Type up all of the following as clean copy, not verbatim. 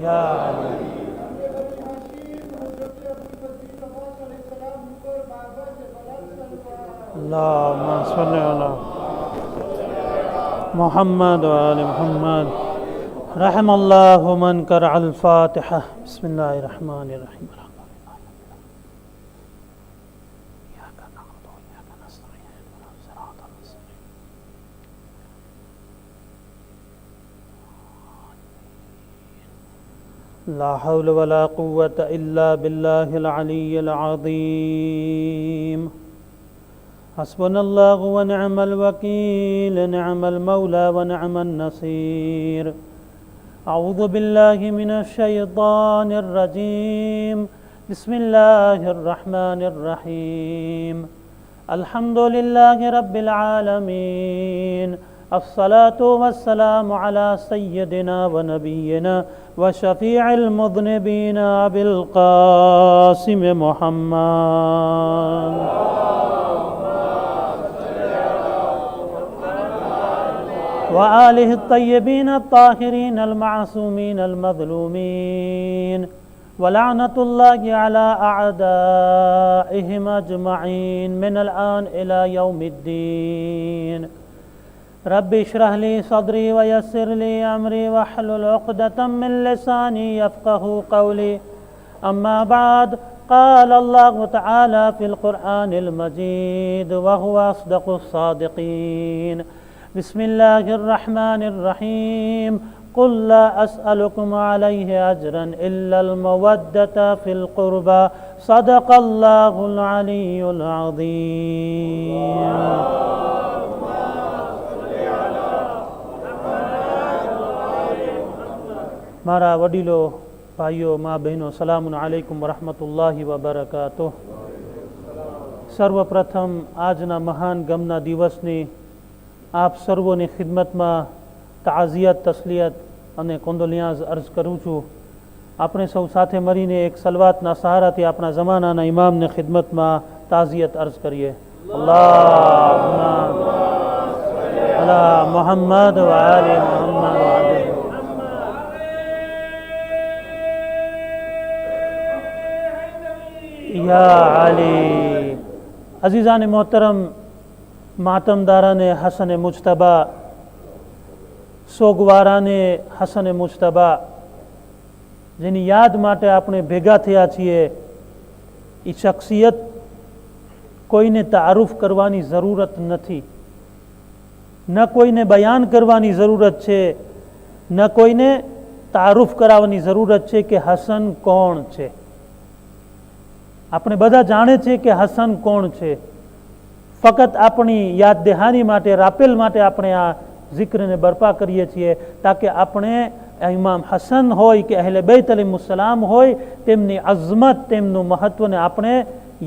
या अली अल्लाहुम्मा सल्लि अला मुहम्मद व आलि मुहम्मद रहमल्लाहु मन क़रअल फ़ातिहा बिस्मिल्लाहिर रहमानिर रहीम ला हौल वला कुव्वत इल्ला बिल्लाहिल अलिय्यिल अज़ीम हस्बुनल्लाहु व निअमल वकील निअमल मौला व निअमन नसीर अऊज़ु बिल्लाहि मिनश शैतानिर रजीम बिस्मिल्लाहिर रहमानिर रहीम अल्हम्दुलिल्लाहि रब्बिल आलमीन अस्सलातु वस्सलामु अला सय्यिदिना व नबिय्यिना व शफीइल मुज़निबीना अबिल क़ासिम मुहम्मद व आलिहि तय्यबीन अत्ताहिरीन अल-मासूमीन अल-मज़लूमीन व लअनतुल्लाहि अला अअदाइहिम अजमईन मिनल आन इला यौमिद्दीन रब्बि इश्रह ली सदरी व यस्सिर ली अमरी वहलुल उक़दतम मिन लिसानी यफ़क़हू क़ौली अम्मा बाद क़ाल अल्लाहु तआला फ़िल क़ुरआनिल मजीद व हुवा अस्दक़ुस सादिक़ीन बिस्मिल्लाहिर रहमानिर रहीम क़ुल ला अस्अलुकुम अलैहि अजरन इल्लल मवद्दता फ़िल क़ुरबा सदक़ल्लाहुल अलियुल अज़ीम। मारा वडीलो भाईओ माँ बहनों सलामुन अलैकुम वरहमतुल्लाहि वबरकातुह। सर्वप्रथम આજના મહાન ગમના દિવસની આપ સર્વોની ખિદમતમાં તાઝિયત તસ્લિયત અને કોન્ડોલિયાન્સ અર્જ કરું છું। આપણે સૌ સાથે મળીને એક સલવાતના સહારાથી આપણા જમાનાના ઇમામને ખિદમતમાં તાઝિયત અર્જ કરીએ। અલ્લાહુમ્મા અલા મુહમ્મદ વ આલિ મુહમ્મદ या अली। अजीज़ान मोहतरम मातमदाराने हसन मुजतबा सोगवाराने हसन मुजतबा जेनी याद माटे आपणे भेगा थया छीए ई शख्सियत कोईने तारुफ करवानी जरूरत नथी, न कोईने बयान करवानी जरूरत छे, न कोईने तारुफ करावनी जरूरत छे कि हसन कोण छे। આપણે બધા જાણે છે કે હસન કોણ છે। ફક્ત આપણી યાદ દહાની માટે રાપેલ માટે આપણે આ જિક્રને બરપા કરીએ છીએ તાકે આપણે ઇમામ હસન હોય કે અહેલે બૈત અલૈહિસ્સલામ હોય તેમની અઝમત તેમનું મહત્વને આપણે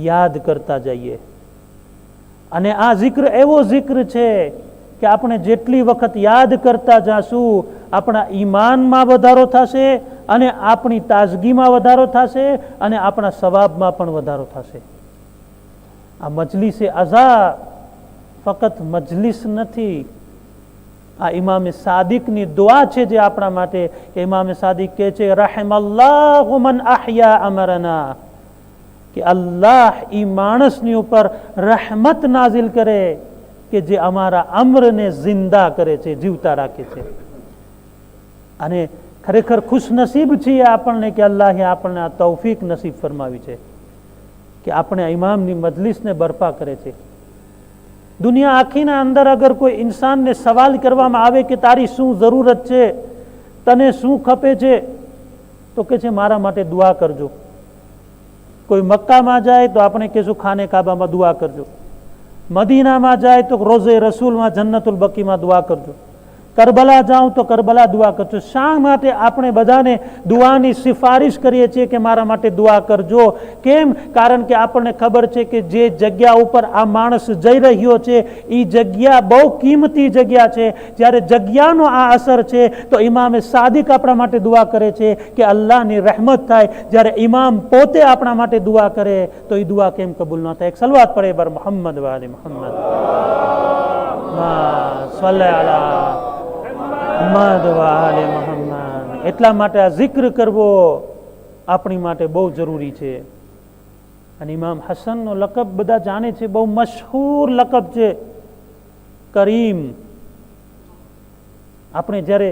યાદ કરતા જઈએ। અને આ જિક્ર એવો જિક્ર છે કે આપણે જેટલી વખત યાદ કરતા જાશું આપણા ઈમાનમાં વધારો થશે અને આપણી તાજગીમાં વધારો થશે અને આપણા સવાબમાં પણ વધારો થશે। આ મજલિસે અઝા ફક્ત મજલિસ નથી, આ ઇમામે સાદિકની દુઆ છે જે આપણા માટે કે ઇમામે સાદિક કહે છે રહેમલ્લાહુ મન અહયા અમરના કે અલ્લાહ ઈ માણસની ઉપર રહેમત નાઝિલ કરે કે જે અમારા અમરને જિંદા કરે છે, જીવતા રાખે છે। અને ખરેખર ખુશનસીબ છીએ આપણને કે અલ્લાહે આપણને આ તૌફીક નસીબ ફરમાવી છે કે આપણે ઇમામની મજલિસને બરપા કરે છે। દુનિયા આખીના અંદર અગર કોઈ ઇન્સાનને સવાલ કરવામાં આવે કે તારી શું જરૂરત છે, તને શું ખપે છે, તો કે છે મારા માટે દુઆ કરજો। કોઈ મક્કામાં જાય તો આપણે કહેશું ખાને કાબામાં દુઆ કરજો, મદીનામાં જાય તો રોઝે રસૂલમાં જન્નતુલ બકીમાં દુઆ કરજો, કરબલા જાઉં તો કરબલા દુઆ કરજો। શા માટે આપણે બધાને દુઆની સિફારિશ કરીએ છીએ કે મારા માટે દુઆ કરજો? કેમ? કારણ કે આપણને ખબર છે કે જે જગ્યા ઉપર આ માણસ જઈ રહ્યો છે એ જગ્યા બહુ કિંમતી જગ્યા છે। જ્યારે જગ્યાનો આ અસર છે તો ઇમામે સાદિક આપણા માટે દુઆ કરે છે કે અલ્લાહની રહેમત થાય। જ્યારે ઇમામ પોતે આપણા માટે દુઆ કરે તો એ દુઆ કેમ કબૂલ ન થાય? એક સલવાત પડે બર મુહમ્મદ વાલે મુહમ્મદ સલ્લે અલા मुहम्मद व आले मुहम्मद। એટલા માટે આ જિક્ર કરવો આપણી માટે બહુ જરૂરી છે. અને ઇમામ હસનનો લકબ બધા જાણે છે, બહુ મશહૂર લકબ છે કરીમ. આપણે જ્યારે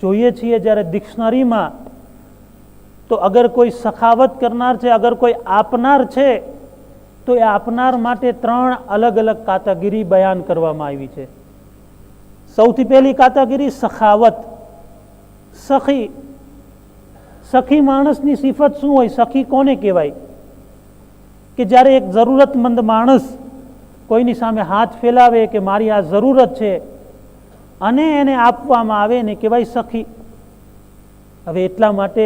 જોઈએ છીએ જ્યારે ડિક્શનરીમાં, તો અગર કોઈ સખાવત કરનાર છે, અગર કોઈ આપનાર છે, તો એ આપનાર માટે 3 અલગ અલગ કાતાગીરી બયાન કરવામાં આવી છે. સૌથી પહેલી કાતાગીરી સખાવત, સખી. સખી માણસની સિફત શું હોય? સખી કોને કહેવાય? કે જ્યારે એક જરૂરતમંદ માણસ કોઈની સામે હાથ ફેલાવે કે મારી આ જરૂરત છે અને એને આપવામાં આવે ને કહેવાય સખી. હવે એટલા માટે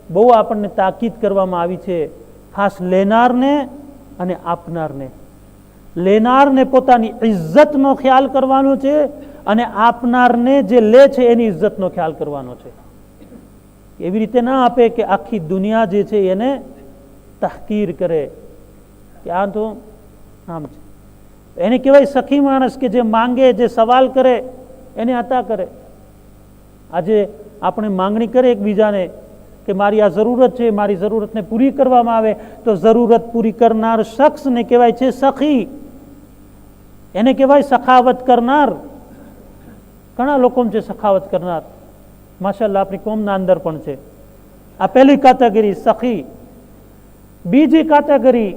બહુ આપણને તાકીદ કરવામાં આવી છે, ખાસ લેનારને અને આપનારને. લેનારને પોતાની ઇજ્જતનો ખ્યાલ કરવાનો છે અને આપનારને જે લે છે એની ઇજ્જતનો ખ્યાલ કરવાનો છે. એવી રીતે ના આપે કે આખી દુનિયા જે છે એને તહકીર કરે કે આ તો આમ છે. એને કહેવાય સખી માણસ, કે જે માંગે, જે સવાલ કરે એને અતા કરે. આજે આપણે માંગણી કરે એકબીજાને કે મારી આ જરૂરત છે, મારી જરૂરતને પૂરી કરવામાં આવે, તો જરૂરત પૂરી કરનાર શખ્સને કહેવાય છે સખી. એને કહેવાય સખાવત કરનાર. ઘણા લોકો છે સખાવત કરનાર, માશાઅલ્લાહ આપણી કોમના અંદર પણ છે. આ પહેલી કાટેગરી સખી. બીજી કાટેગરી,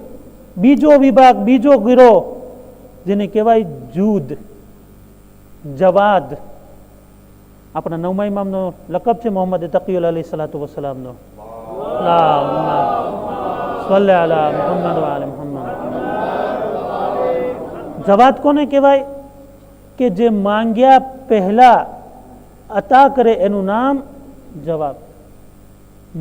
બીજો વિભાગ, બીજો ગિરોહ, જેને કહેવાય જૂદ, જવાદ. આપણા 9મા ઇમામનો લકબ છે મોહમ્મદ તકીઉલ અલૈહિ સલાતુ વસલામનો. સલ્લે અલા મુહમ્મદ વ આલે મુહમ્મદ. જવાદ કોને કહેવાય? કે જે માંગ્યા પહેલા અતા કરે એનું નામ જવાબ.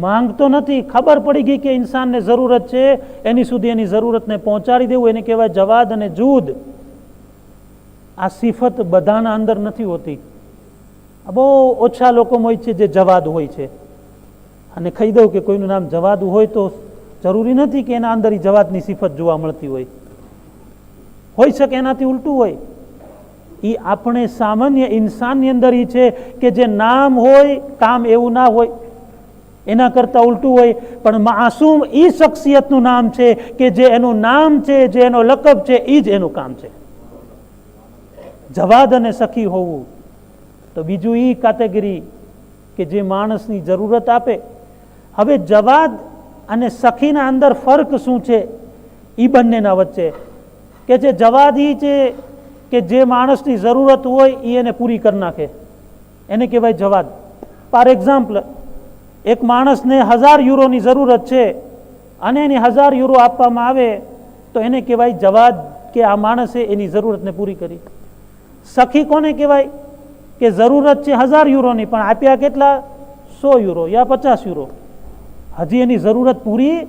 માંગતો નથી, ખબર પડી ગઈ કે ઇન્સાનને જરૂરત છે, એની સુધી એની જરૂરતને પહોંચાડી દેવું, એને કહેવાય જવાદ અને જૂદ. આ સિફત બધાના અંદર નથી હોતી. બહુ ઓછા લોકોમાં હોય છે જે જવાદ હોય છે. અને કહી દઉં કે કોઈનું નામ જવાદ હોય તો જરૂરી નથી કે એના અંદર જવાદની સિફત જોવા મળતી હોય. હોઈ શકે એનાથી ઉલટું હોય. એ આપણે સામાન્ય ઇન્સાનની અંદર એ છે કે જે નામ હોય, કામ એવું ના હોય, એના કરતાં ઉલટું હોય. પણ માસૂમ એ શખ્સિયતનું નામ છે કે જે એનું નામ છે, જે એનો લકબ છે, એ જ એનું કામ છે. જવાદ અને સખી હોવું. તો બીજું એ કેટેગરી કે જે માણસની જરૂરત આપે. હવે જવાદ અને સખીના અંદર ફર્ક શું છે એ બંનેના વચ્ચે? કે જે જવાદ એ છે કે જે માણસની જરૂરત હોય એ એને પૂરી કરી નાખે, એને કહેવાય જવાદ. ફોર એક્ઝામ્પલ, એક માણસને 1000 યુરોની જરૂરત છે અને એને 1000 યુરો આપવામાં આવે તો એને કહેવાય જવાદ, કે આ માણસે એની જરૂરતને પૂરી કરી. સખી કોને કહેવાય? કે જરૂરત છે 1000 યુરોની, પણ આપ્યા કેટલા? 100 યુરો યા 50 યુરો. હજી એની જરૂરત પૂરી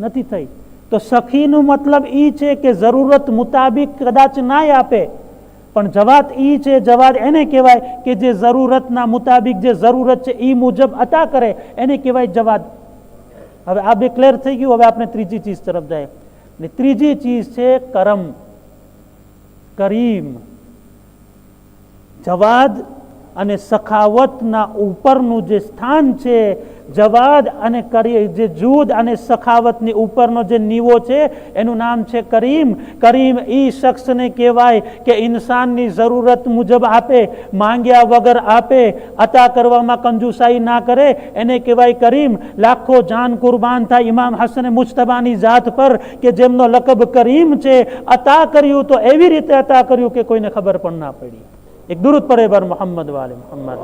નથી થઈ. તો સખીનું મતલબ એ છે કે જરૂરત મુતાબિક કદાચ ના આપે, પણ જવાદ એ છે, જવાદ એને કહેવાય કે જે જરૂરતના મુતાબિક જે જરૂરત છે એ મુજબ અતા કરે, એને કહેવાય જવાદ. હવે આ બે ક્લિયર થઈ ગયું. હવે આપણે ત્રીજી ચીજ તરફ જાય. ને ત્રીજી ચીજ છે કરમ, કરીમ. જવાદ અને સખાવતના ઉપરનું જે સ્થાન છે, જવાદ અને જે જૂદ અને સખાવતની ઉપરનો જે નીવો છે એનું નામ છે કરીમ. કરીમ એ શખ્સને કહેવાય કે ઇન્સાનની જરૂરત મુજબ આપે, માંગ્યા વગર આપે, અતા કરવામાં કંજુસાઈ ના કરે, એને કહેવાય કરીમ. લાખો જાન કુરબાન થાય ઇમામ હસન મુજતબાની જાત પર કે જેમનો લકબ કરીમ છે. અતા કર્યું તો એવી રીતે અતા કર્યું કે કોઈને ખબર પણ ના પડી. એક દુરૂદ પડે બર મોહમ્મદ વાલે મોહમ્મદ.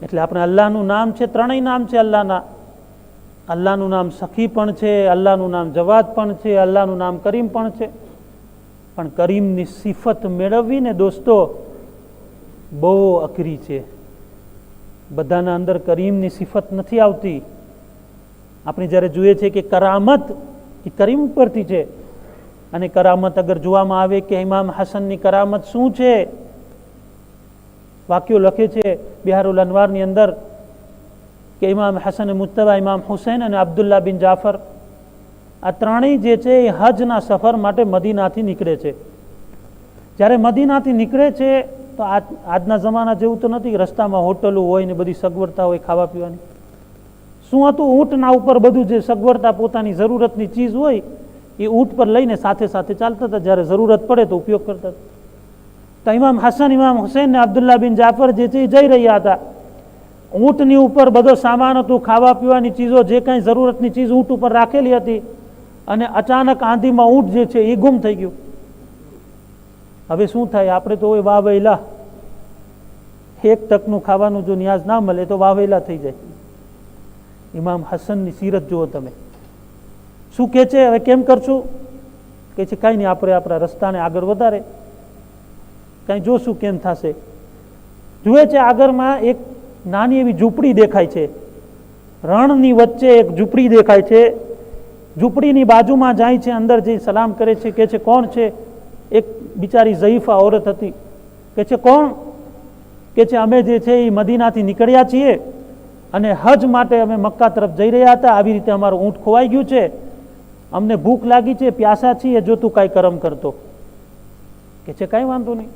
એટલે આપણે અલ્લાહનું નામ છે, ત્રણેય નામ છે અલ્લાહના. અલ્લાહનું નામ સખી પણ છે, અલ્લાહનું નામ જવાદ પણ છે, અલ્લાહનું નામ કરીમ પણ છે. પણ કરીમની સિફત મેળવવી ને દોસ્તો બહુ અઘરી છે. બધાના અંદર કરીમની સિફત નથી આવતી. આપણે જ્યારે જોઈએ છે કે કરામત એ કરીમ ઉપરથી છે. અને કરામત અગર જોવામાં આવે કે ઇમામ હસનની કરામત શું છે, વાક્યો લખે છે બિહારુલ અનવારની અંદર કે ઇમામ હસન મુજતબા, ઇમામ હુસૈન અને અબ્દુલ્લા બિન જાફર, આ ત્રણેય જે છે એ હજના સફર માટે મદીનાથી નીકળે છે. જ્યારે મદીનાથી નીકળે છે તો આજના જમાના જેવું તો નથી, રસ્તામાં હોટલો હોય ને બધી સગવડતા હોય ખાવા પીવાની. શું હતું? ઊંટના ઉપર બધું જે સગવડતા પોતાની જરૂરતની ચીજ હોય એ ઊંટ પર લઈને સાથે સાથે ચાલતા હતા, જ્યારે જરૂરત પડે તો ઉપયોગ કરતા હતા. તો ઇમામ હસન, ઇમામ હુસૈન ને અબ્દુલ્લા બિન જાફર જે છે એ જઈ રહ્યા હતા. ઊંટની ઉપર બધો સામાન હતું, ખાવા પીવાની ચીજો, જે કાંઈ જરૂરતની ચીજ ઊંટ ઉપર રાખેલી હતી, અને અચાનક આંધીમાં ઊંટ જે છે એ ગુમ થઈ ગયું. હવે શું થાય? આપણે તો વાહ વહેલા, એક ટકનું ખાવાનું જો ન્યાઝ ના મળે તો વાહ વહેલા થઈ જાય. ઇમામ હસનની સીરત જુઓ તમે. શું કે છે? હવે કેમ કરશું? કે છે કાંઈ નહીં, આપણે આપણા રસ્તાને આગળ વધારે કાંઈ જોશું કેમ થશે. જુએ છે આગળમાં એક નાની એવી ઝૂંપડી દેખાય છે, રણની વચ્ચે એક ઝૂંપડી દેખાય છે. ઝૂંપડીની બાજુમાં જાય છે, અંદર જઈ સલામ કરે છે. કે છે કોણ છે? એક બિચારી ઝઈફા ઓરત હતી. કે છે કોણ? કે છે અમે જે છે એ મદીનાથી નીકળ્યા છીએ અને હજ માટે અમે મક્કા તરફ જઈ રહ્યા હતા, આવી રીતે અમારું ઊંટ ખોવાઈ ગયું છે, અમને ભૂખ લાગી છે, પ્યાસા છીએ, જો તું કાંઈ કરમ કરતો. કે છે કાંઈ વાંધો નહીં,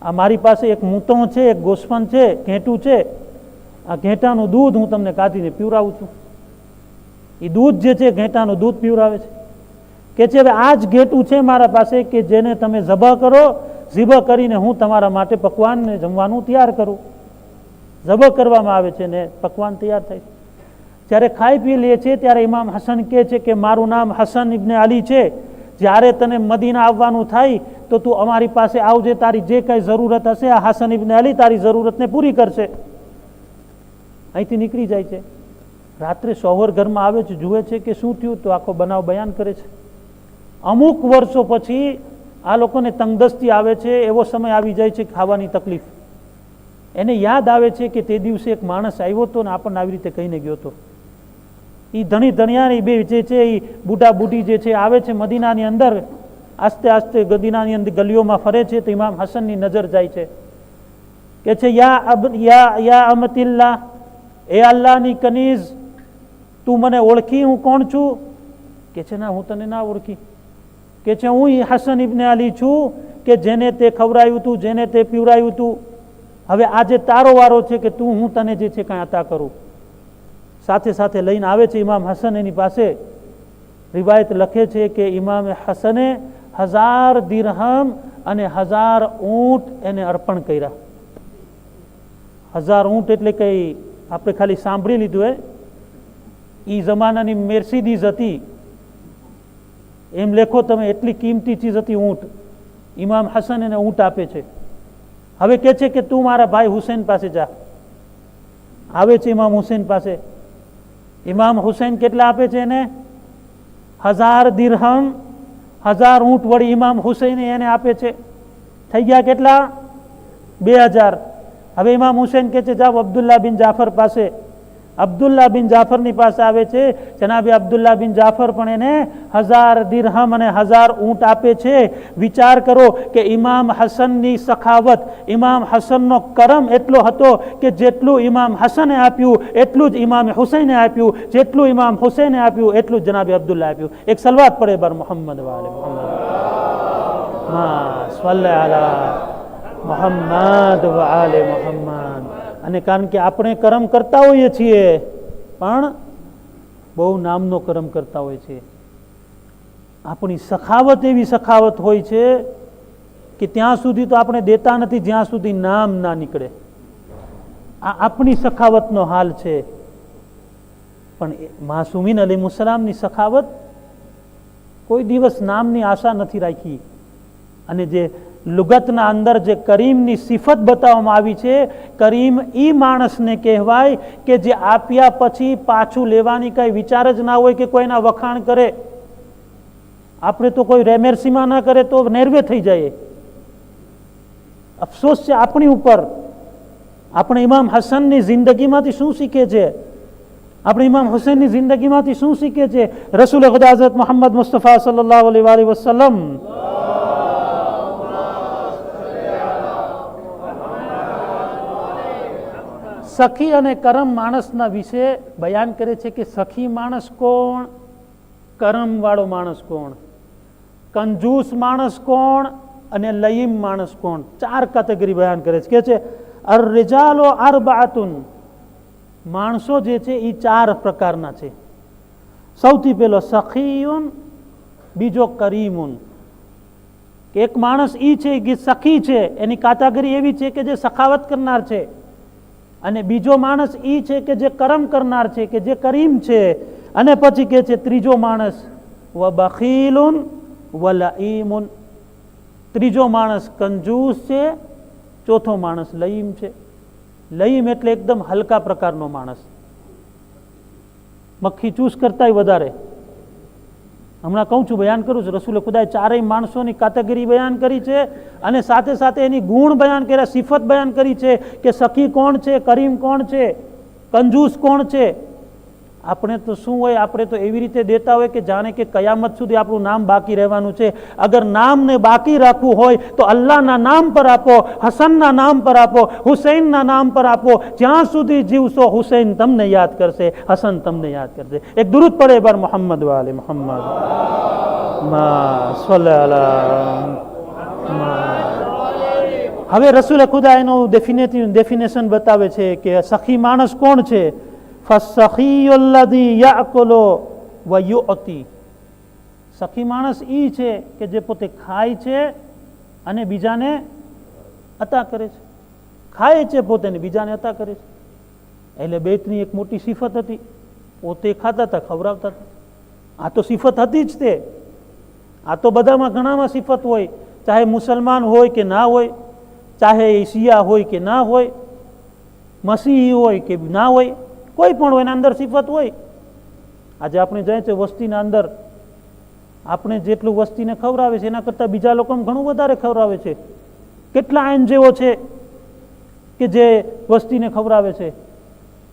આ મારી પાસે એક મૂતો છે, એક ગોસફન છે, ઘેંટું છે, આ ઘેંટાનું દૂધ હું તમને કાઢીને પીવરાવું છું. એ દૂધ જે છે ઘેંટાનું દૂધ પીવરાવે છે. કે છે હવે આ જ ઘેંટું છે મારા પાસે કે જેને તમે ઝબહ કરો, ઝિબહ કરીને હું તમારા માટે પકવાનને જમવાનું તૈયાર કરું. ઝબહ કરવામાં આવે છે ને પકવાન તૈયાર થાય. જ્યારે ખાઈ પી લે છે ત્યારે ઇમામ હસન કહે છે કે મારું નામ હસન ઇબ્ને અલી છે, જ્યારે તને મદીના આવવાનું થાય તો તું અમારી પાસે આવજે, તારી જે કંઈ જરૂરત હશે આ હસન ઇબ્ને અલી તારી જરૂરતને પૂરી કરશે. અહીંથી નીકળી જાય છે. રાત્રે શોહર ઘરમાં આવે છે, જુએ છે કે શું થયું, તો આખો બનાવ બયાન કરે છે. અમુક વર્ષો પછી આ લોકોને તંગદસ્તી આવે છે, એવો સમય આવી જાય છે ખાવાની તકલીફ. એને યાદ આવે છે કે તે દિવસે એક માણસ આવ્યો હતો ને આપણને આવી રીતે કહીને ગયો હતો. એ ધણી ધણિયાની બે જે છે એ બુઢા બુઢી જે છે આવે છે મદીનાની અંદર, આસ્તે આસ્તે મદીનાની અંદર ગલીઓમાં ફરે છે. તો ઇમામ હસનની નજર જાય છે. કે છે યા અમતિલ્લા, એ અલ્લાહની કનીઝ, તું મને ઓળખી હું કોણ છું? કે છે ના, હું તને ના ઓળખી. કે છે હું હસન ઇબ્ને અલી છું કે જેને તે ખવડાવ્યું હતું, જેને તે પીવડાવ્યું હતું. હવે આજે તારો વારો છે કે તું હું તને જે છે કાંઈ અતા કરું. સાથે સાથે લઈને આવે છે ઇમામ હસન એની પાસે. રિવાયત લખે છે કે ઇમામ હસને 1000 દિરહમ અને 1000 ઊંટ એને અર્પણ કર્યા. 1000 ઊંટ એટલે કઈ આપણે ખાલી સાંભળી લીધું. એ જમાનાની મેર્સિડીઝ હતી એમ લેખો તમે, એટલી કિંમતી ચીજ હતી ઊંટ. ઇમામ હસન એને ઊંટ આપે છે. હવે કે છે કે તું મારા ભાઈ હુસૈન પાસે જા. આવે છે ઇમામ હુસૈન પાસે. ઇમામ હુસૈન કેટલા આપે છે એને? 1000 દિરહમ, 1000 ઊંટ વળી ઇમામ હુસૈન એને આપે છે. થઈ ગયા કેટલા? 2000. હવે ઇમામ હુસૈન કહે છે જાઓ અબ્દુલ્લા બિન જાફર પાસે. અબ્દુલ્લા બિન જાફરની પાસે આવે છે. જનાબે અબ્દુલ્લા બિન જાફર પણ એને 1000 દિરહમ અને 1000 ઊંટ આપે છે. વિચાર કરો કે ઇમામ હસનની સખાવત, ઇમામ હસનનો કરમ એટલો હતો કે જેટલું ઇમામ હસને આપ્યું એટલું જ ઇમામ હુસૈને આપ્યું, જેટલું ઇમામ હુસૈને આપ્યું એટલું જ જનાબે અબ્દુલ્લા આપ્યું. એક સલવાત પડે બર મોહમ્મદ વાલે મોહમ્મદ, સલ્લે અલા મોહમ્મદ વાલે મોહમ્મદ. અને કારણ કે આપણે કરમ કરતા હોઈએ છીએ પણ બહુ નામનો કરમ કરતા હોઈએ છીએ. આપણી સખાવત એવી સખાવત હોય છે કે ત્યાં સુધી તો આપણે દેતા નથી જ્યાં સુધી નામ ના નીકળે. આ આપણી સખાવતનો હાલ છે. પણ માસુમીન અલૈહિસ્સલામની સખાવત કોઈ દિવસ નામની આશા નથી રાખી. અને જે લુગતના અંદર જે કરીમની સિફત બતાવવામાં આવી છે, કરીમ ઈ માણસને કહેવાય કે જે આપ્યા પછી પાછું લેવાની કઈ વિચાર જ ના હોય કે કોઈના વખાણ કરે. આપણે તો કોઈ રેમેરસીમાં ના કરે તો નેરવે થઈ જાય. અફસોસ છે આપણી ઉપર. આપણે ઇમામ હસનની જિંદગીમાંથી શું શીખે છે? આપણે ઇમામ હુસૈનની જિંદગીમાંથી શું શીખે છે? રસૂલ ખુદા હઝરત મોહમ્મદ મુસ્તફા સલ્લલ્લાહુ અલૈહિ વસલ્લમ સખી અને કરમ માણસના વિશે બયાન કરે છે કે સખી માણસ કોણ, કરમ વાળો માણસ કોણ, કંજૂસ માણસ કોણ અને લયીમ માણસ કોણ? 4 કેટેગરી બયાન કરે છે. કે છે અર રિજાલો અરબાઅતુન, માણસો જે છે એ 4 પ્રકારના છે. સૌથી પહેલો સખીયુન, બીજો કરીમુન. એક માણસ ઈ છે કે સખી છે, એની કેટેગરી એવી છે કે જે સખાવત કરનાર છે. અને બીજો માણસ ઈ છે કે જે કરમ કરનાર છે, કે જે કરીમ છે. અને પછી કે છે ત્રીજો માણસ વ બખીલુન વ લઈમુન, ત્રીજો માણસ કંજૂસ છે, ચોથો માણસ લઈમ છે. લઈમ એટલે એકદમ હલકા પ્રકારનો માણસ, મક્ખી ચૂસ કરતાય વધારે. હમણાં કહું છું, બયાન કરું છું, રસૂલે ખુદાએ 4 માણસોની કેટેગરી બયાન કરી છે અને સાથે સાથે એની ગુણ બયાન કર્યા, સિફત બયાન કરી છે કે સખી કોણ છે, કરીમ કોણ છે, કંજૂસ કોણ છે. આપણે તો શું હોય, આપણે તો એવી રીતે દેતા હોય કે જાણે કે કયામત સુધી આપણું નામ બાકી રહેવાનું છે. અગર નામને બાકી રાખવું હોય તો અલ્લાહના નામ પર આપો, હસનના નામ પર આપો, હુસૈનના નામ પર આપો. જ્યાં સુધી જીવશો હુસૈન તમને યાદ કરશે, હસન તમને યાદ કરશે. એક દુરૂદ પડે બર મોહમ્મદ વાલે મોહમ્મદ હવે રસૂલે ખુદા એનું ડેફિનેશન બતાવે છે કે સખી માણસ કોણ છે. ફસખીયુલ્લઝી યાકુલુ વ યુઅતી, સખી માણસ ઈ છે કે જે પોતે ખાય છે અને બીજાને અતા કરે છે. ખાય છે પોતે ને બીજાને અતા કરે છે. એટલે બેતની એક મોટી સિફત હતી, પોતે ખાતા હતા, ખવડાવતા હતા. આ તો સિફત હતી જ તે. આ તો બધામાં ઘણામાં સિફત હોય, ચાહે મુસલમાન હોય કે ના હોય, ચાહે શિયા હોય કે ના હોય, મસીહી હોય કે ના હોય, કોઈ પણ હોય, એના અંદર સિફત હોય. આજે આપણે જાય છે વસ્તીના અંદર, આપણે જેટલું વસ્તીને ખવડાવે છે એના કરતાં બીજા લોકોને ઘણું વધારે ખવડાવે છે. કેટલા એનજીઓ છે કે જે વસ્તીને ખવડાવે છે,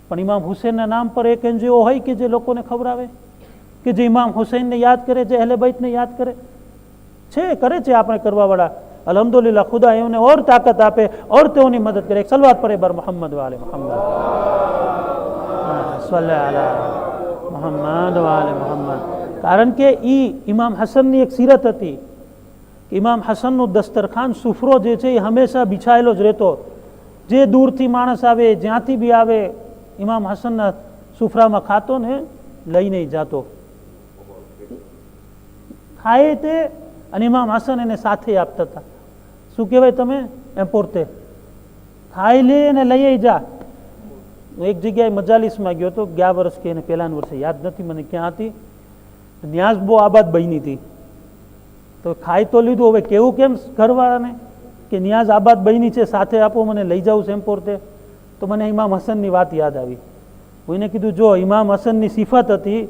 પણ ઇમામ હુસૈનના નામ પર એક એનજીઓ હોય કે જે લોકોને ખવડાવે, કે જે ઇમામ હુસૈનને યાદ કરે, જે અહલે બૈતને યાદ કરે છે, કરે છે આપણે કરવાવાળા. અલ્હમ્દુલિલ્લાહ, ખુદા એમને ઓર તાકાત આપે, ઓર તેઓની મદદ કરે. એક સલવાત પડે બર મોહમ્મદ વાલે મોહમ્મદ મોહમ્મદ વાલે મોહમ્મદ. કારણ કે ઈ ઇમામ હસનની એક સીરત હતી. ઇમામ હસનનું દસ્તરખાન, સુફરો જે છે એ હંમેશા બિછાયેલો જ રહેતો. જે દૂરથી માણસ આવે, જ્યાંથી બી આવે, ઇમામ હસનના સુફરામાં ખાતો ને લઈને જાતો. ખાય તે અને ઇમામ હસન એને સાથે આપતા હતા. શું કહેવાય તમે? એમ પોરતે ખાઈ લે અને લઈ જા. એક જગ્યાએ મજાલિસમાં ગયો હતો, ગયા વર્ષ કે એને પહેલાના વર્ષે, યાદ નથી મને ક્યાં હતી. ન્યાઝ બહુ આબાદ બની હતી, તો ખાઈ તો લીધું. હવે કેવું કેમ ઘરવાળાને કે ન્યાઝ આબાદ બની છે, સાથે આપો, મને લઈ જાઉં છે એમ પોરતે. તો મને ઇમામ હસનની વાત યાદ આવી. હું એને કીધું, જો ઇમામ હસનની સિફત હતી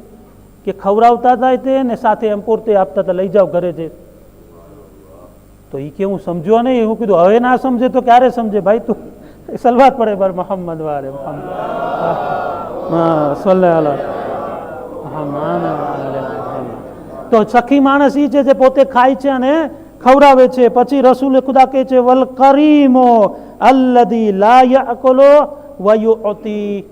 કે ખવડાવતા હતા તે ને સાથે એમ પોરતે આપતા હતા, લઈ જાઓ ઘરે છે. તો એ કે હું સમજ્યો નહીં. હું કીધું હવે ના સમજે તો ક્યારે સમજે ભાઈ? તું સલવાત પડે બર મોહમ્મદ વાલે મોહમ્મદ. તો સખી માણસ ઈ છે જે પોતે ખાય છે અને ખવડાવે છે. પછી રસૂલ ખુદા કહે છે વલ કરીમો અલ્લદી લા યાકુલુ વ યુઅતી,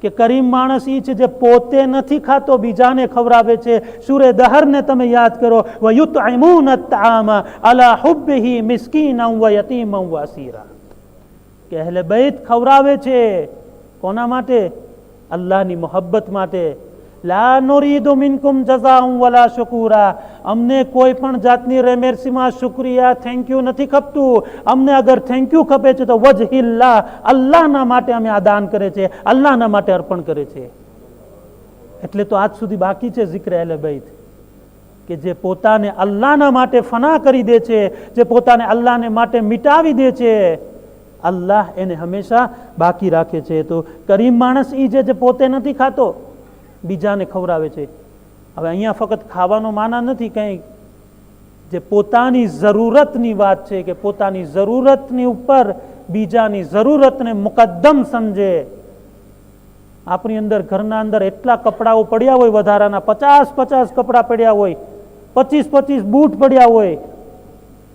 કે કરીમ માણસ ઈ છે જે પોતે નથી ખાતો, બીજાને ખવડાવે છે. સૂરે દહરને તમે યાદ કરો, વ યુતઇમૂન અત-તઆમા અલા હુબ્બિહી મિસ્કીનન વ યતીમન વ અસીરા, કે અહલે બૈત ખવડાવે છે. કોના માટે? અલ્લાહની મોહબ્બત માટે. લા નુરીદુ મિનકુમ જઝાઅન વલા શુકુરા, અમને કોઈ પણ જાતની રેમેરસીમાં શુક્રિયા, થેન્ક યુ નથી ખપતું. અમને અગર થેન્ક યુ ખપે છે તો વજહિલ્લાહ, અલ્લાહના માટે અમે આ દાન કરે છે, અલ્લાહના માટે અર્પણ કરે છે. એટલે તો આજ સુધી બાકી છે zikr અહલે બૈત, કે જે પોતાને અલ્લાહના માટે ફના કરી દે છે, જે પોતાને અલ્લાહને માટે મિટાવી દે છે, અલ્લાહ એને હંમેશા બાકી રાખે છે. તો કરીમ માણસ ઈ છે જે પોતે નથી ખાતો, બીજાને ખવડાવે છે. હવે અહીંયા ફક્ત ખાવાનો માના નથી, કંઈ જે પોતાની જરૂરતની વાત છે, કે પોતાની જરૂરતની ઉપર બીજાની જરૂરતને મુકદ્દમ સમજે. આપણી અંદર, ઘરના અંદર એટલા કપડાઓ પડ્યા હોય વધારાના, 50 કપડાં પડ્યા હોય, 25 બૂટ પડ્યા હોય,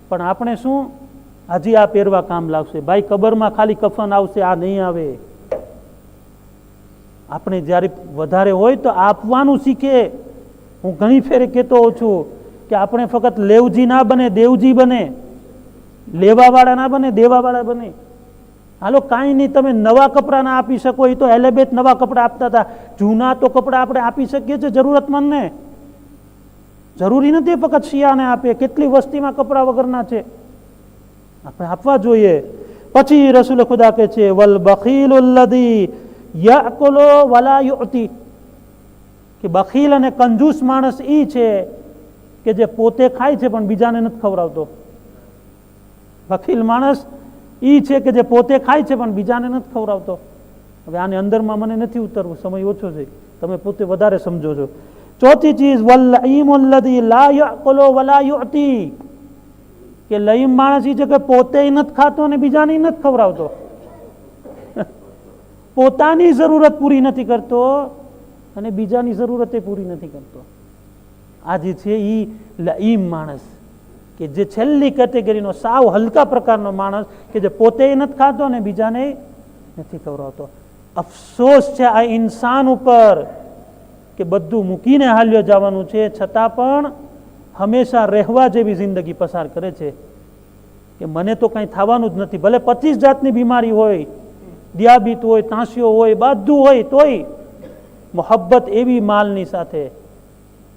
પણ આપણે શું હજી આ પહેરવા કામ લાગશે? ભાઈ કબરમાં ખાલી કફન આવશે, આ નહીં આવે. આપણે જ્યારે વધારે હોય તો આપવાનું શીખે. હું ઘણી ફેરે કહેતો હોઉં છું કે આપણે ફક્ત લેવજી ના બને, દેવજી બને. લેવાવાળા ના બને, દેવાવાળા બને. હાલો કાંઈ નહીં, તમે નવા કપડાં ના આપી શકો, એ તો એલેબેત નવા કપડાં આપતા હતા. જૂના તો કપડાં આપણે આપી શકીએ છીએ જરૂરતમંદને. જરૂરી નથી ફક્ત શિયાને આપે, કેટલી વસ્તીમાં કપડાં વગરના છે, આપણે આપવા જોઈએ. પછી રસૂલ ખુદા કહે છે વલ બખીલુલ લદી યાકુલુ વલા યુતી, કે બખીલ અને કંજૂસ માણસ એ છે કે જે પોતે ખાય છે પણ બીજાને નથી ખવડાવતો. બખીલ માણસ એ છે કે જે પોતે ખાય છે પણ બીજાને નથી ખવડાવતો. હવે આને અંદરમાં મને નથી ઉતરવું, સમય ઓછો છે, તમે પોતે વધારે સમજો છો. ચોથી ચીજ વલ લઈમુલ લદી લા યાકુલુ વલા યુતી, કે લઈમ માણસ એ છે કે પોતે નથી ખાતો અને બીજાને નથી ખવડાવતો, પોતાની જરૂરત પૂરી નથી કરતો અને બીજાની જરૂરત પૂરી નથી કરતો. આ જે છે એ લઈમ માણસ, કે જે છેલ્લી કેટેગરીનો સાવ હલકા પ્રકારનો માણસ, કે જે પોતે નથી ખાતો અને બીજાને નથી ખવડાવતો. અફસોસ છે આ ઇન્સાન ઉપર કે બધું મૂકીને હાલ્યો જવાનું છે, છતાં પણ હંમેશા રહેવા જેવી જિંદગી પસાર કરે છે કે મને તો કંઈ થવાનું જ નથી. ભલે 25 જાતની બીમારી હોય, ડિયાબિટ હોય, તાંસિયો હોય, બધું હોય, તોય મોહબ્બત એવી માલની સાથે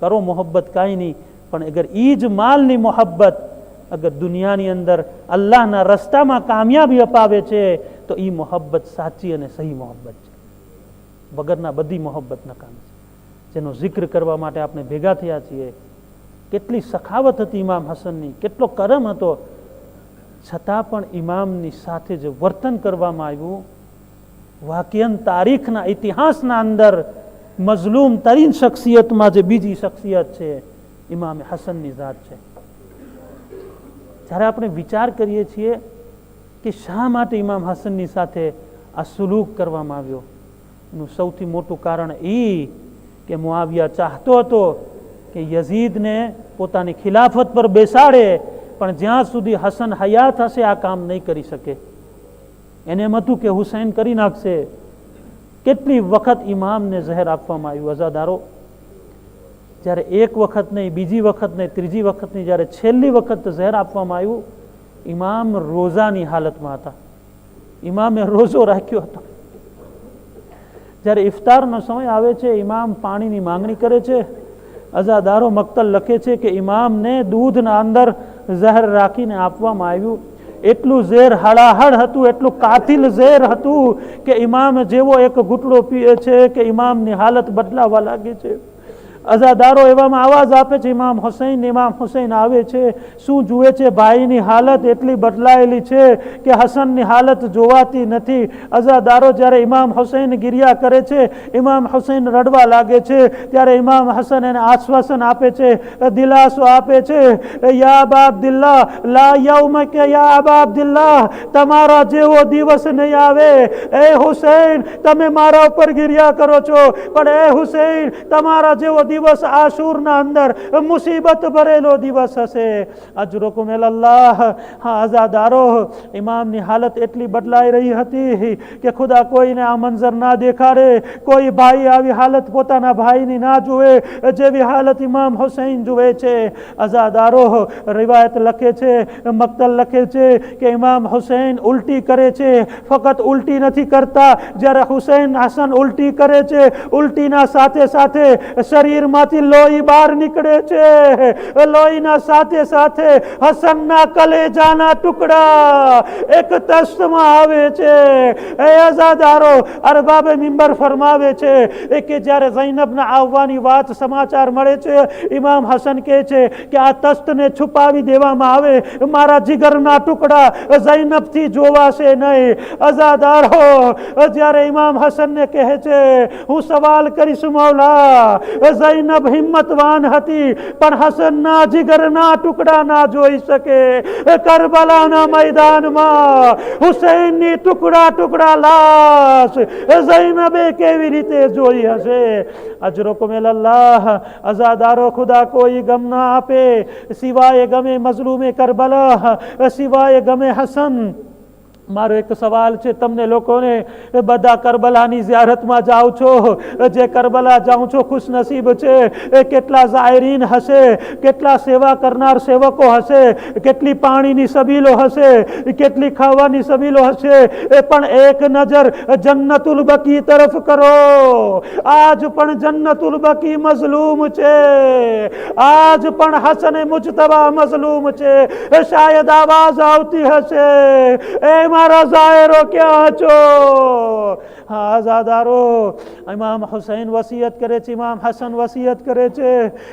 કરો, મોહબ્બત કાંઈ નહીં. પણ અગર એ જ માલની મોહબ્બત અગર દુનિયાની અંદર અલ્લાહના રસ્તામાં કામયાબી અપાવે છે તો એ મોહબ્બત સાચી અને સહી મોહબ્બત છે. વગરના બધી મોહબ્બત નકામી છે. જેનો જિક્ર કરવા માટે આપણે ભેગા થયા છીએ. કેટલી સખાવત હતી ઇમામ હસનની, કેટલો કરમ હતો, છતાં પણ ઇમામની સાથે જે વર્તન કરવામાં આવ્યું, વાકિયન તારીખના ઇતિહાસના અંદર મઝલૂમ તરીન શખ્સિયતમાં જે બીજી શખ્સિયત છે ઇમામ હસનની ઝાત છે. જ્યારે આપણે વિચાર કરીએ છીએ કે શા માટે ઇમામ હસનની સાથે આ સુલૂક કરવામાં આવ્યો, એનું સૌથી મોટું કારણ એ કે મુઆવિયા ચાહતો હતો કે યઝીદને પોતાની ખિલાફત પર બેસાડે, પણ જ્યાં સુધી હસન હયાત હશે આ કામ નહીં કરી શકે. એને એમ હતું કે હુસૈન કરી નાખશે. કેટલી વખત ઇમામને ઝહેર આપવામાં આવ્યું. અઝાદારો, જ્યારે એક વખત નહીં, બીજી વખત નહીં, ત્રીજી વખત નહીં, જ્યારે છેલ્લી વખત ઝહેર આપવામાં આવ્યું, ઇમામ રોઝાની હાલતમાં હતા. ઇમામે રોઝો રાખ્યો હતો. જ્યારે ઇફતારનો સમય આવે છે, ઇમામ પાણીની માંગણી કરે છે. અઝાદારો મક્તલ લખે છે કે ઇમામને દૂધના અંદર ઝહેર રાખીને આપવામાં આવ્યું. એટલું ઝેર હળાહળ હતું, એટલું કાતિલ ઝેર હતું કે ઇમામ જેવો એક ઘૂંટડો પીએ છે કે ઇમામની હાલત બદલાવા લાગે છે. અઝાદારો એવામાં આવાજ આપે છે ઇમામ હુસૈન આવે છે. શું જુએ છે? ભાઈની હાલત એટલી બદલાયેલી છે કે હસનની હાલત જોવાતી નથી. અઝાદારો જ્યારે ઇમામ હુસૈન ગિરિયા કરે છે, ઇમામ હુસૈન રડવા લાગે છે, ત્યારે ઇમામ હસન એને આશ્વાસન આપે છે, દિલાસો આપે છે, યા અબા અબ્દુલ્લાહ લા યૌમ કે યા અબા અબ્દુલ્લાહ, તમારા જેવો દિવસ નહીં આવે. એ હુસૈન, તમે મારા ઉપર ગિરિયા કરો છો, પણ એ હુસૈન, તમારા જેવો દિવસ આશુરના અંદર મુસીબત ભરેલો દિવસ હશે. અજરુકુમ અલ્લાહ. હા અઝાદારો, ઇમામની હાલત એટલી બદલાઈ રહી હતી કે ખુદા કોઈને આ મંઝર ના દેખાડે, કોઈ ભાઈ આવી હાલત પોતાના ભાઈની ના જુએ જેવી હાલત ઇમામ હુસૈન જુએ છે. અઝાદારો, રિવાયત લખે છે, મક્તલ લખે છે કે ઇમામ હુસૈન ઉલટી કરે છે. ફક્ત ઉલટી નથી કરતા, જ્યારે હુસૈન હસન ઉલટી કરે છે, ઉલટીના સાથે સાથે શરીરમાંથી લોહી બહાર નીકળે છે. લોહીના સાથે સાથે હસનના કલેજાના ટુકડા એક તસ્તમાં આવે છે. એ અઝાદારો, અરબાબે મિંબર ફરમાવે છે કે જ્યારે ઝૈનબના આવવાની વાત સમાચાર મળે છે, ઇમામ હસન કહે છે કે આ તસ્તને છુપાવી દેવામાં આવે, મારા જીગરના ટુકડા ઝૈનબથી જોવાશે નહીં. અઝાદારો, જ્યારે ઇમામ હસનને કહે છે હું સવાલ કરીશ મૌલા, ઝૈનબ હિંમતવાન હતી પણ હસનના જીગરના ટુકડા ના જોઈ શકે. કરબલાના મેદાનમાં હુસૈનની ટુકડા ટુકડા લાશ ઝૈનબે કેવી રીતે જોઈ હશે? અજરુકુમ અલ્લાહ. અઝાદારો, ખુદા કોઈ ગમ ના આપે સિવાય ગમે મઝલૂમે કરબલા, સિવાય ગમે હસન. મારો એક સવાલ છે તમને લોકોને, બધા કરબલાની ઝિયારતમાં જાઓ છો, જે કરબલા જાઓ છો ખુશનસીબ છે. કેટલા ઝાયરીન હશે, કેટલા સેવા કરનાર સેવકો હશે, કેટલી પાણીની સબીલો હશે, કેટલી ખાવાની સબીલો હશે. પણ એક નજર જન્નતુલ બકી તરફ કરો. આજ પણ જન્નતુલ બકી મઝલૂમ છે. આજ પણ હસન મુજતબા મઝલૂમ છે. શાયદ આવાજ આવતી હશે, એ મારા ઝાયરો ક્યાં છો? હા આઝાદારો, ઇમામ હુસૈન વસિયત કરે છે, ઇમામ હસન વસિયત કરે છે,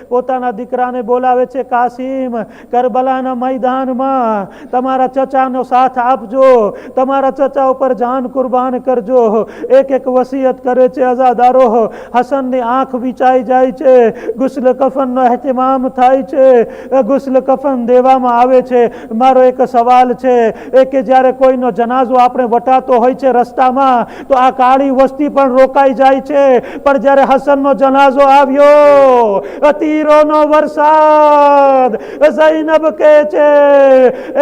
પોતાના દીકરાને બોલાવે છે, કાસિમ કરબલાના મેદાનમાં તમારા ચચાનો સાથ આપજો, તમારા ચચા ઉપર જાન કુરબાન કરજો. એક એક વસિયત કરે છે. આઝાદારો, હસનની આંખ વિચાઈ જાય છે. ગુસ્લ કફનનો ehtimam થાય છે, ગુસ્લ કફન દેવામાં આવે છે. મારો એક સવાલ છે કે જ્યારે કોઈનો જનાઝો આપણે વટાતો હોય છે રસ્તામાં, તો આ કાળી વસ્તી પણ રોકાઈ જાય છે. પણ જ્યારે હસનનો જનાઝો આવ્યો, તીરોનો વરસાદ, ઝૈનબ કહે છે,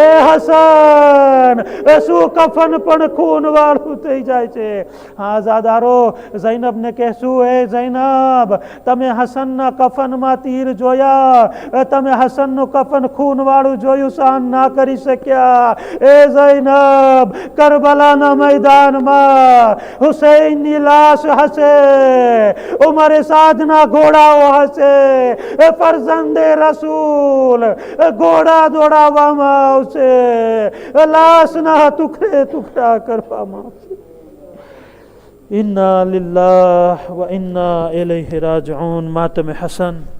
એ હસન, શું કફન પણ ખૂન વાળું થઈ જાય છે. હા ઝાદારો, ઝૈનબને કહેશું, એ ઝૈનબ, તમે હસનના કફનમાં તીર જોયા, તમે હસનનું કફન ખૂન વાળું જોયું, સહન ના કરી શક્યા. એ ઝૈનબ, કરબલાના મેદાનમાં હુસૈનની લાશ હશે, ઉમરે સાદના ઘોડાઓ હશે, ફરઝંદે રસૂલ ઘોડા દોડાવવામાં આવશે, લાશના ટુકડે ટુકડા કરવામાં આવશે. ઇન્ના લિલ્લાહ વ ઇન્ના ઇલૈહિ રાજિઉન. માતમ હસન.